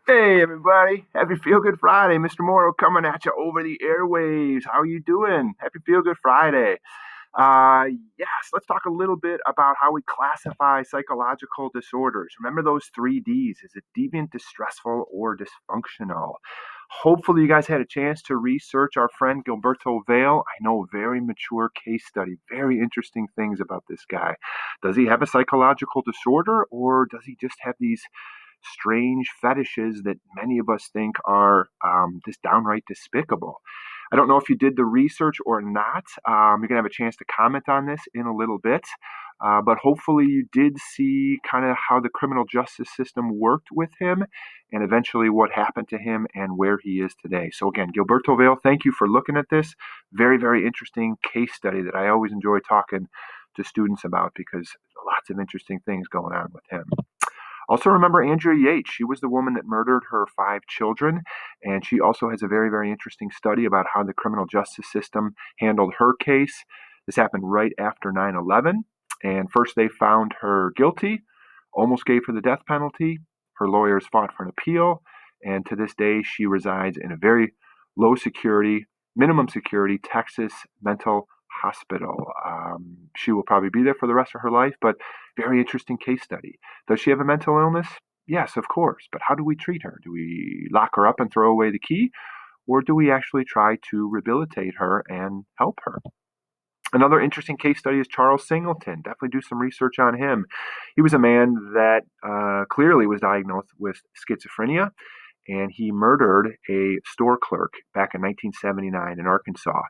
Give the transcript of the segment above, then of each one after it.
Hey everybody, happy Feel Good Friday. Mr. Morrow coming at you over the airwaves. How are you doing? Happy Feel Good Friday. Uh, yes, let's talk a little bit about how we classify psychological disorders. Remember those three Ds. Is it deviant, distressful, or dysfunctional? Hopefully you guys had a chance to research our friend Gilberto Vale. I know, very mature case study, very interesting things about this guy. Does he have a psychological disorder, or does he just have these strange fetishes that many of us think are just downright despicable? I don't know if you did the research or not. You're going to have a chance to comment on this in a little bit. But hopefully, you did see kind of how the criminal justice system worked with him and eventually what happened to him and where he is today. So, again, Gilberto Vale, thank you for looking at this. Very, very interesting case study that I always enjoy talking to students about because lots of interesting things going on with him. Also, remember Andrea Yates. She was the woman that murdered her five children, and she also has a very, very interesting study about how the criminal justice system handled her case. This happened right after 9/11, and first they found her guilty, almost gave her the death penalty. Her lawyers fought for an appeal, and to this day, she resides in a very low security, minimum security Texas mental hospital. She will probably be there for the rest of her life, but very interesting case study. Does she have a mental illness? Yes, of course. But how do we treat her? Do we lock her up and throw away the key? Or do we actually try to rehabilitate her and help her? Another interesting case study is Charles Singleton. Definitely do some research on him. He was a man that clearly was diagnosed with schizophrenia, and he murdered a store clerk back in 1979 in Arkansas.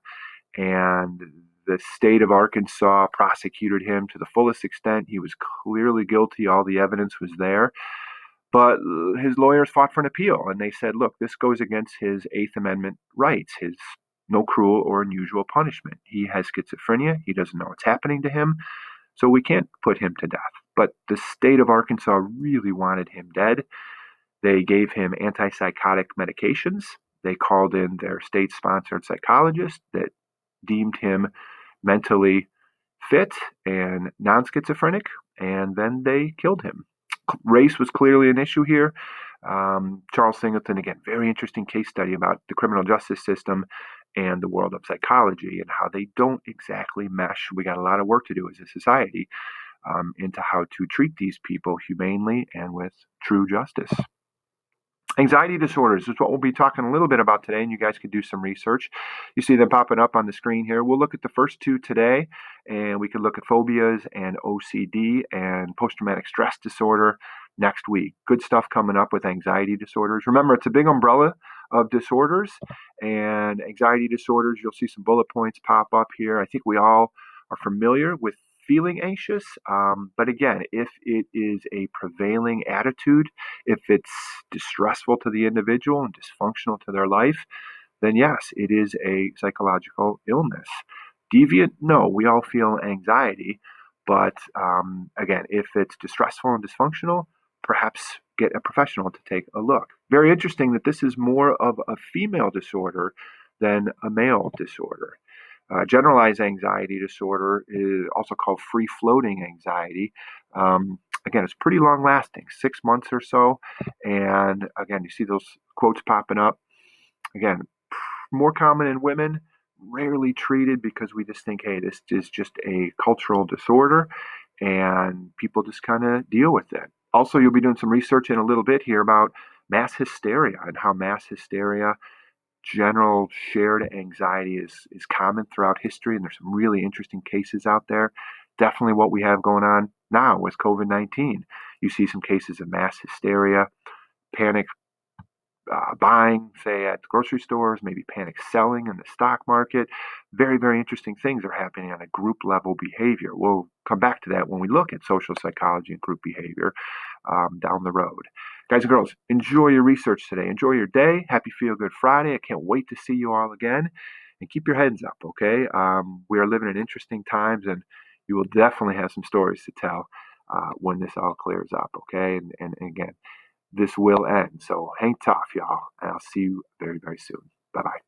And the state of Arkansas prosecuted him to the fullest extent. He was clearly guilty. All the evidence was there. But his lawyers fought for an appeal, and they said, look, this goes against his Eighth Amendment rights, his no cruel or unusual punishment. He has schizophrenia. He doesn't know what's happening to him, so we can't put him to death. But the state of Arkansas really wanted him dead. They gave him antipsychotic medications. They called in their state sponsored psychologist that deemed him mentally fit and non schizophrenic, and then they killed him. Race was clearly an issue here. Charles Singleton, again, very interesting case study about the criminal justice system and the world of psychology and how they don't exactly mesh. We got a lot of work to do as a society into how to treat these people humanely and with true justice. Anxiety disorders is what we'll be talking a little bit about today, and you guys can do some research. You see them popping up on the screen here. We'll look at the first two today, and we can look at phobias and OCD and post-traumatic stress disorder next week. Good stuff coming up with anxiety disorders. Remember, it's a big umbrella of disorders, and anxiety disorders, you'll see some bullet points pop up here. I think we all are familiar with feeling anxious, but again, if it is a prevailing attitude, if it's distressful to the individual and dysfunctional to their life, then yes, it is a psychological illness. Deviant, no, we all feel anxiety, but again, if it's distressful and dysfunctional, perhaps get a professional to take a look. Very interesting that this is more of a female disorder than a male disorder. Generalized anxiety disorder is also called free floating anxiety. Again, it's pretty long lasting, 6 months or so. And again, you see those quotes popping up. Again, more common in women, rarely treated because we just think, hey, this is just a cultural disorder and people just kind of deal with it. Also, you'll be doing some research in a little bit here about mass hysteria and how mass hysteria, general shared anxiety, is common throughout history, and there's some really interesting cases out there. Definitely what we have going on now with COVID-19. You see some cases of mass hysteria, panic buying, say at grocery stores, maybe panic selling in the stock market. Very, very interesting things are happening on a group level behavior. We'll come back to that when we look at social psychology and group behavior down the road. Guys and girls, enjoy your research today. Enjoy your day. Happy Feel Good Friday. I can't wait to see you all again. And keep your heads up, okay? We are living in interesting times, and you will definitely have some stories to tell when this all clears up, okay? And again, this will end. So hang tough, y'all, and I'll see you very, very soon. Bye-bye.